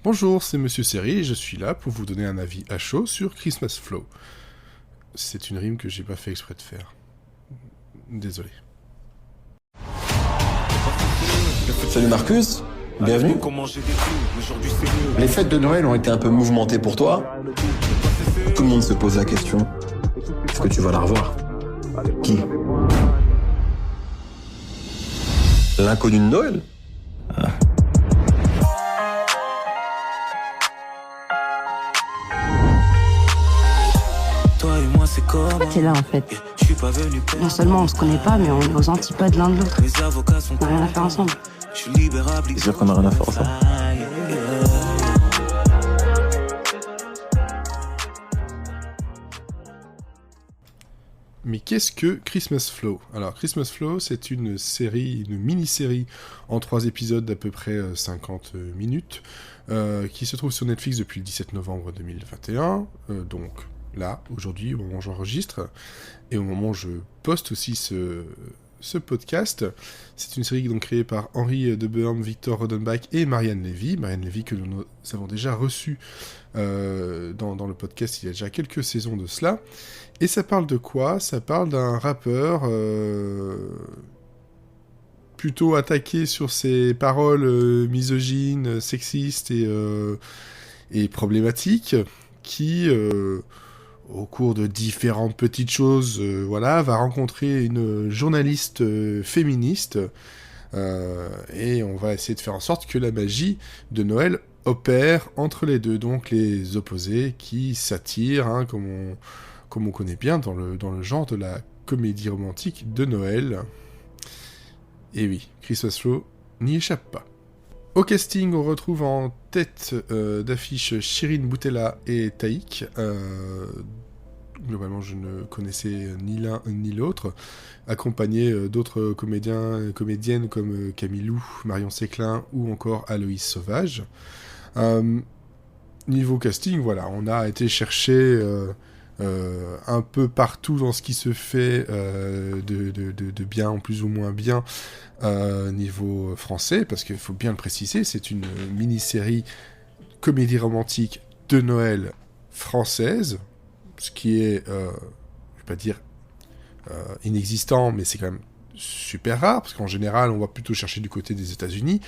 Bonjour, c'est Monsieur Seri et je suis là pour vous donner un avis à chaud sur Christmas Flow. C'est une rime que j'ai pas fait exprès de faire. Désolé. Salut Marcus, bienvenue. Les fêtes de Noël ont été un peu mouvementées pour toi. Tout le monde se pose la question, est-ce que tu vas la revoir? Qui? L'inconnu de Noël? Pourquoi t'es là en fait? Non seulement on se connaît pas, mais on est aux antipodes l'un de l'autre. On n'a rien à faire ensemble. C'est sûr qu'on a rien à faire ensemble. Mais qu'est-ce que Christmas Flow? Alors, Christmas Flow, c'est une mini-série en 3 épisodes d'à peu près 50 minutes, qui se trouve sur Netflix depuis le 17 novembre 2021, donc là, aujourd'hui, au moment où j'enregistre, et au moment où je poste aussi ce podcast. C'est une série donc créée par Henry de Boehm, Victor Rodenbach et Marianne Lévy. Marianne Lévy que nous avons déjà reçue dans le podcast il y a déjà quelques saisons de cela. Et ça parle de quoi? Ça parle d'un rappeur plutôt attaqué sur ses paroles misogynes, sexistes et problématiques, qui, au cours de différentes petites choses, va rencontrer une journaliste féministe, et on va essayer de faire en sorte que la magie de Noël opère entre les deux, donc les opposés qui s'attirent, comme on connaît bien dans le genre de la comédie romantique de Noël. Et oui, Christmas Flow n'y échappe pas. Au casting, on retrouve en tête d'affiche Shirin Boutella et Taïk. Globalement, je ne connaissais ni l'un ni l'autre, accompagnés d'autres comédiens et comédiennes comme Camille Lou, Marion Séclin ou encore Aloïs Sauvage. Niveau casting, voilà, on a été chercher un peu partout dans ce qui se fait de bien, en plus ou moins bien, niveau français, parce qu'il faut bien le préciser, c'est une mini-série comédie romantique de Noël française, ce qui est, je vais pas dire inexistant, mais c'est quand même super rare, parce qu'en général, on va plutôt chercher du côté des États-Unis,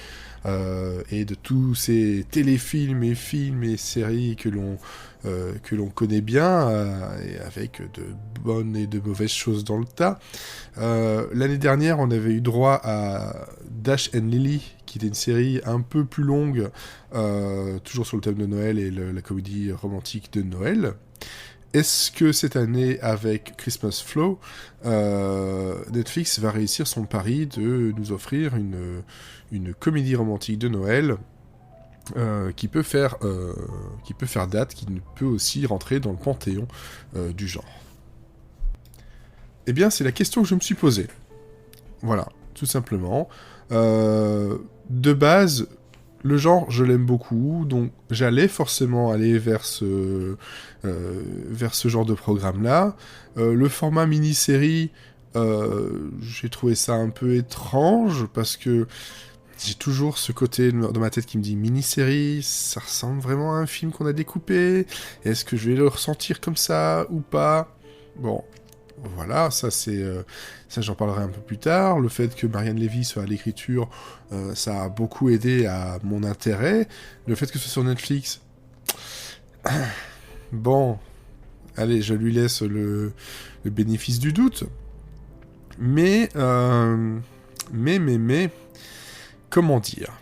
et de tous ces téléfilms et films et séries que l'on connaît bien, et avec de bonnes et de mauvaises choses dans le tas. L'année dernière, on avait eu droit à Dash and Lily, qui était une série un peu plus longue, toujours sur le thème de Noël et la comédie romantique de Noël. Est-ce que cette année, avec Christmas Flow, Netflix va réussir son pari de nous offrir une comédie romantique de Noël qui peut faire date, qui peut aussi rentrer dans le panthéon du genre? Eh bien, c'est la question que je me suis posée. Voilà, tout simplement. De base, le genre, je l'aime beaucoup, donc j'allais forcément aller vers ce genre de programme-là. Le format mini-série, j'ai trouvé ça un peu étrange, parce que j'ai toujours ce côté dans ma tête qui me dit mini-série, ça ressemble vraiment à un film qu'on a découpé, est-ce que je vais le ressentir comme ça ou pas? Bon, voilà, ça j'en parlerai un peu plus tard. Le fait que Marianne Lévy soit à l'écriture, ça a beaucoup aidé à mon intérêt. Le fait que ce soit sur Netflix, bon, allez, je lui laisse le bénéfice du doute. Mais, comment dire?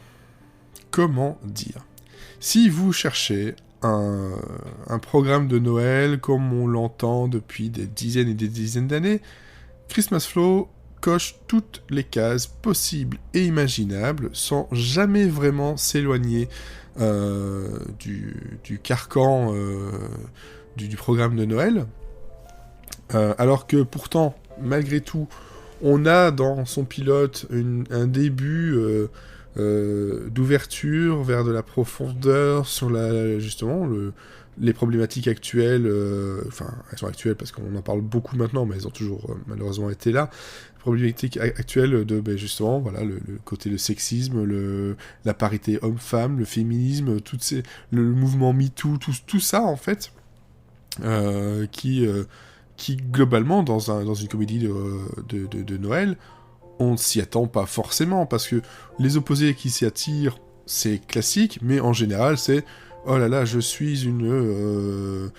Si vous cherchez un programme de Noël comme on l'entend depuis des dizaines et des dizaines d'années, Christmas Flow coche toutes les cases possibles et imaginables sans jamais vraiment s'éloigner du carcan du programme de Noël. Alors que pourtant, malgré tout, on a dans son pilote un début d'ouverture vers de la profondeur sur justement les problématiques actuelles, elles sont actuelles parce qu'on en parle beaucoup maintenant, mais elles ont toujours malheureusement été là. Les problématiques actuelles de, justement, voilà, le côté le sexisme, la parité homme-femme, le féminisme, le mouvement MeToo, tout ça en fait, qui globalement dans une comédie de Noël, on ne s'y attend pas forcément, parce que les opposés qui s'y attirent, c'est classique, mais en général, c'est « Oh là là, je suis une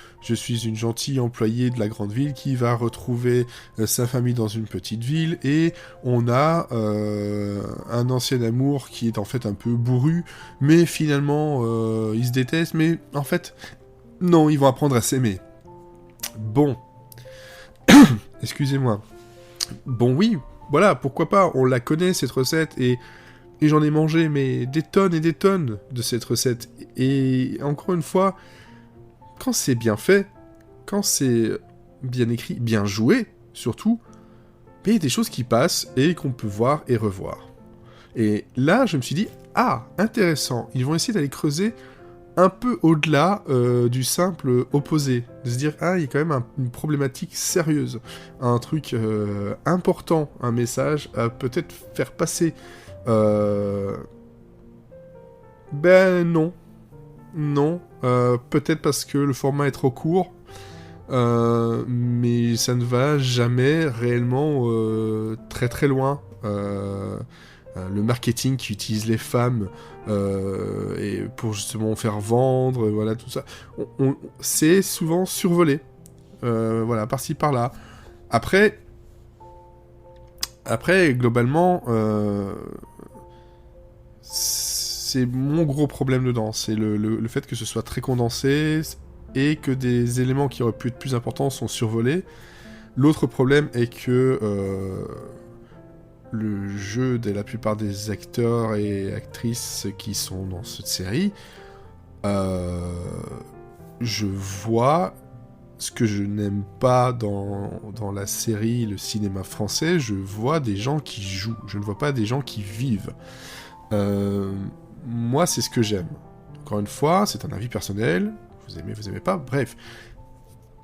gentille employée de la grande ville qui va retrouver sa famille dans une petite ville, et on a un ancien amour qui est en fait un peu bourru, mais finalement, ils se détestent, mais en fait, non, ils vont apprendre à s'aimer. » Bon. Excusez-moi. Bon, oui, voilà, pourquoi pas, on la connaît, cette recette, et j'en ai mangé, mais des tonnes et des tonnes de cette recette. Et encore une fois, quand c'est bien fait, quand c'est bien écrit, bien joué, surtout, il y a des choses qui passent et qu'on peut voir et revoir. Et là, je me suis dit, ah, intéressant, ils vont essayer d'aller creuser un peu au-delà du simple opposé, de se dire, ah, il y a quand même une problématique sérieuse, un truc important, un message à peut-être faire passer. Non, peut-être parce que le format est trop court, mais ça ne va jamais réellement très très loin. Le marketing qui utilise les femmes et pour justement faire vendre, voilà, tout ça, c'est souvent survolé, voilà, par-ci par-là. Après, globalement, c'est mon gros problème dedans, c'est le fait que ce soit très condensé et que des éléments qui auraient pu être plus importants sont survolés. L'autre problème est que le jeu de la plupart des acteurs et actrices qui sont dans cette série, je vois ce que je n'aime pas dans la série, le cinéma français, je vois des gens qui jouent, je ne vois pas des gens qui vivent. Moi, c'est ce que j'aime. Encore une fois, c'est un avis personnel, vous aimez pas, bref.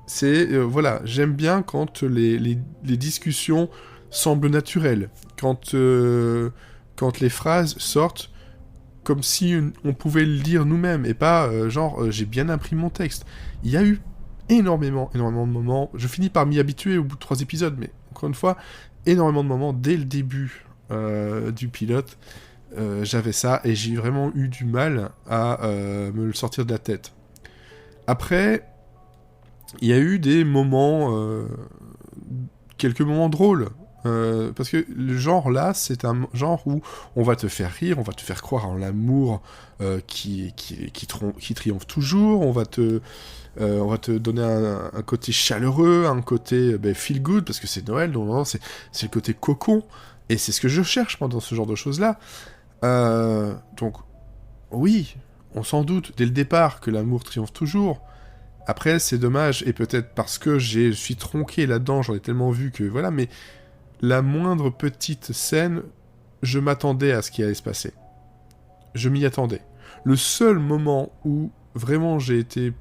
C'est, voilà, j'aime bien quand les discussions semblent naturelles, quand les phrases sortent comme si on pouvait le dire nous-mêmes, et pas j'ai bien appris mon texte. Il y a eu énormément de moments, je finis par m'y habituer au bout de 3 épisodes, mais encore une fois, énormément de moments, dès le début du pilote, j'avais ça, et j'ai vraiment eu du mal à me le sortir de la tête. Après, il y a eu des moments, quelques moments drôles, parce que le genre là, c'est un genre où on va te faire rire, on va te faire croire en l'amour qui triomphe toujours, on va te donner un côté chaleureux, un côté feel good, parce que c'est Noël, donc c'est le côté cocon, et c'est ce que je cherche moi dans ce genre de choses-là. Donc, oui, on s'en doute dès le départ que l'amour triomphe toujours. Après, c'est dommage, et peut-être parce que je suis tronqué là-dedans, j'en ai tellement vu que voilà, mais la moindre petite scène, je m'attendais à ce qui allait se passer. Je m'y attendais. Le seul moment où vraiment j'ai été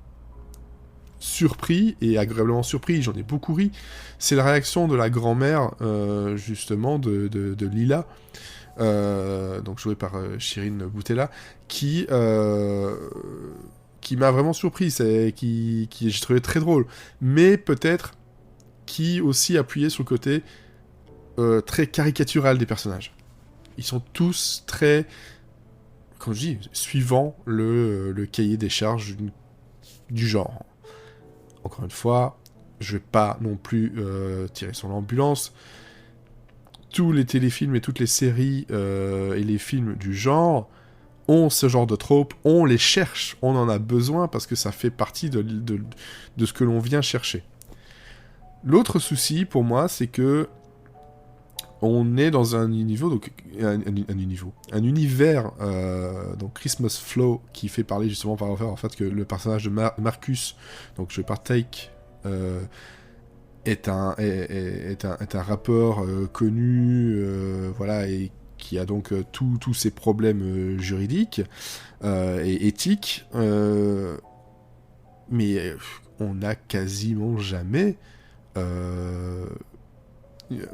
surpris, et agréablement surpris, j'en ai beaucoup ri, c'est la réaction de la grand-mère, justement, de Lila, donc jouée par Shirin Boutella, qui m'a vraiment surpris, qui j'ai trouvé très drôle, mais peut-être qui aussi appuyait sur le côté très caricatural des personnages. Ils sont tous très, comme je dis, suivant le cahier des charges du genre. Encore une fois, je vais pas non plus tirer sur l'ambulance. Tous les téléfilms et toutes les séries et les films du genre ont ce genre de tropes, on les cherche, on en a besoin parce que ça fait partie de ce que l'on vient chercher. L'autre souci pour moi, c'est que on est dans un univers, donc Christmas Flow, qui fait parler justement par en fait que le personnage de Marcus, donc joué par Taika, est un rappeur connu, voilà, et qui a donc tous ses problèmes juridiques et éthiques. mais on n'a quasiment jamais,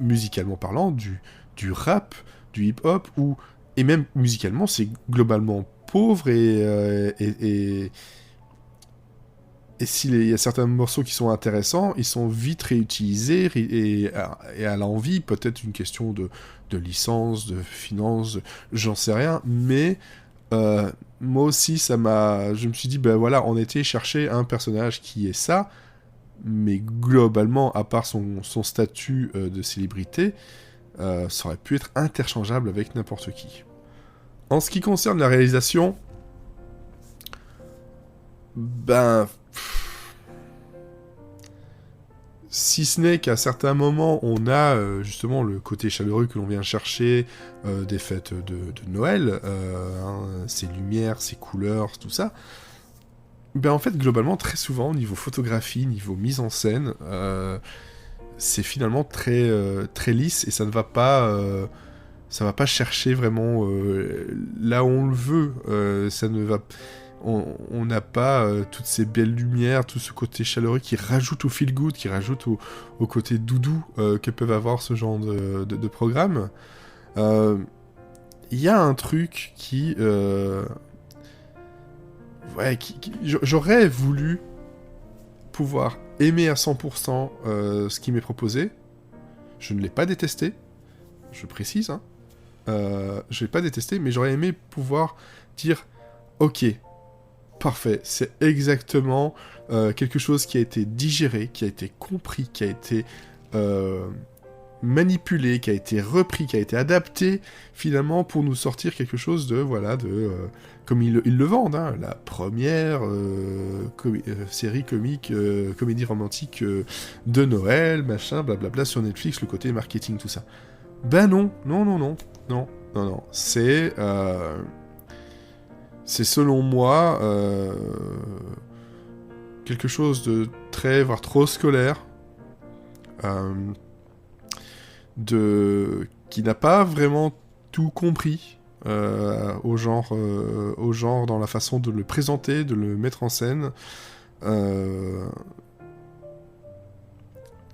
musicalement parlant, du rap, du hip-hop, et même musicalement, c'est globalement pauvre, et s'il y a certains morceaux qui sont intéressants, ils sont vite réutilisés, et à l'envie, peut-être une question de licence, de finance, j'en sais rien, mais moi aussi, je me suis dit, ben voilà, on était chercher un personnage qui est ça, mais globalement, à part son statut de célébrité, ça aurait pu être interchangeable avec n'importe qui. En ce qui concerne la réalisation, ben... Si ce n'est qu'à certains moments, on a justement le côté chaleureux que l'on vient chercher des fêtes de Noël, ces lumières, ces couleurs, tout ça. Ben en fait, globalement, très souvent, niveau photographie, niveau mise en scène, c'est finalement très, très lisse, et ça ne va pas... ça va pas chercher vraiment là où on le veut. Ça ne va... On n'a pas toutes ces belles lumières, tout ce côté chaleureux qui rajoute au feel good, qui rajoute au côté doudou que peuvent avoir ce genre de programme. Il y a un truc qui... j'aurais voulu pouvoir aimer à 100% ce qui m'est proposé. Je ne l'ai pas détesté, je précise. Hein. Je ne l'ai pas détesté, mais j'aurais aimé pouvoir dire « Ok, parfait, c'est exactement quelque chose qui a été digéré, qui a été compris, qui a été manipulé, qui a été repris, qui a été adapté, finalement, pour nous sortir quelque chose de, comme ils le vendent, hein, la première série comique, comédie romantique de Noël, machin, blablabla, sur Netflix, le côté marketing, tout ça. Ben non, c'est selon moi quelque chose de très, voire trop scolaire, qui n'a pas vraiment tout compris au genre dans la façon de le présenter, de le mettre en scène.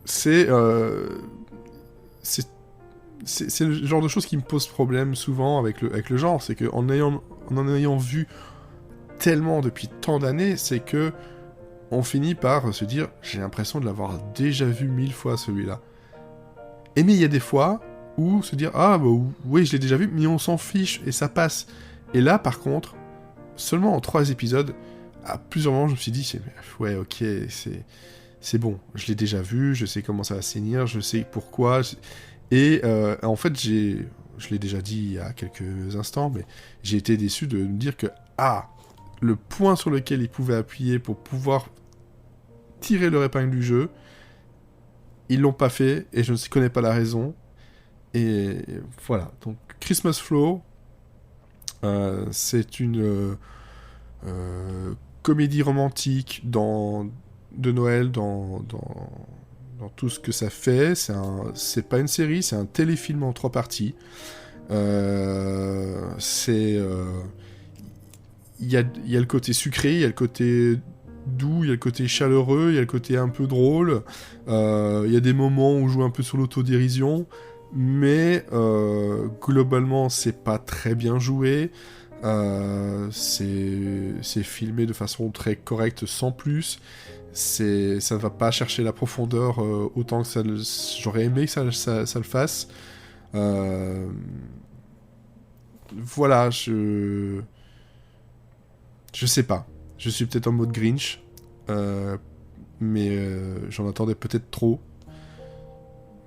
C'est le genre de choses qui me pose problème souvent avec le genre, c'est qu'en en ayant vu tellement depuis tant d'années, c'est que on finit par se dire « j'ai l'impression de l'avoir déjà vu 1000 fois celui-là ». Et mais il y a des fois où se dire « ah bah oui, je l'ai déjà vu », mais on s'en fiche et ça passe. Et là, par contre, seulement en 3 épisodes, à plusieurs moments, je me suis dit « ouais, ok, c'est bon, je l'ai déjà vu, je sais comment ça va s'énir, je sais pourquoi... » Et en fait, je l'ai déjà dit il y a quelques instants, mais j'ai été déçu de me dire que, le point sur lequel il pouvait appuyer pour pouvoir tirer leur épingle du jeu, ils l'ont pas fait, et je ne connais pas la raison. Et voilà, donc Christmas Flow, c'est une comédie romantique de Noël dans tout ce que ça fait. C'est pas une série, c'est un téléfilm en 3 parties. Il y a le côté sucré, il y a le côté doux, il y a le côté chaleureux, il y a le côté un peu drôle. Il y a des moments où on joue un peu sur l'autodérision, mais globalement, c'est pas très bien joué. C'est filmé de façon très correcte, sans plus. Ça ne va pas chercher la profondeur autant que j'aurais aimé que ça le fasse. Voilà, je sais pas. Je suis peut-être en mode Grinch, mais j'en attendais peut-être trop.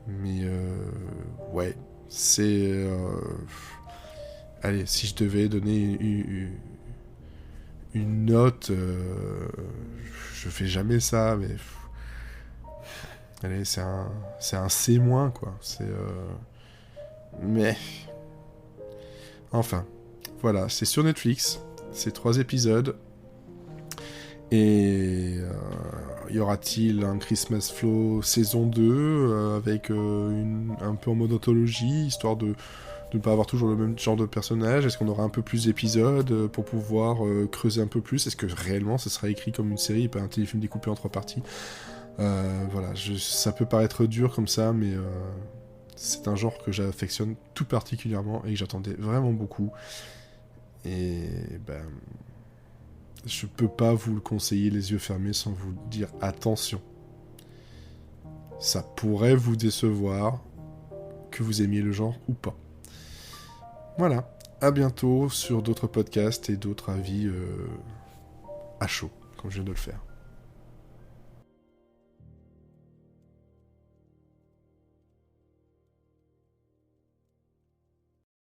Mais ouais, c'est... allez, si je devais donner une note, je fais jamais ça, mais... allez, c'est un C-, quoi. Mais... enfin, voilà, c'est sur Netflix, c'est 3 épisodes, et y aura-t-il un Christmas Flow saison 2, avec un peu en mode anthologie, histoire de de ne pas avoir toujours le même genre de personnage? Est-ce qu'on aura un peu plus d'épisodes pour pouvoir creuser un peu plus? Est-ce que réellement ça sera écrit comme une série et pas un téléfilm découpé en 3 parties? Voilà, ça peut paraître dur comme ça, mais c'est un genre que j'affectionne tout particulièrement et que j'attendais vraiment beaucoup. Et ben, je peux pas vous le conseiller les yeux fermés sans vous dire attention. Ça pourrait vous décevoir, que vous aimiez le genre ou pas. Voilà, à bientôt sur d'autres podcasts et d'autres avis à chaud, comme je viens de le faire.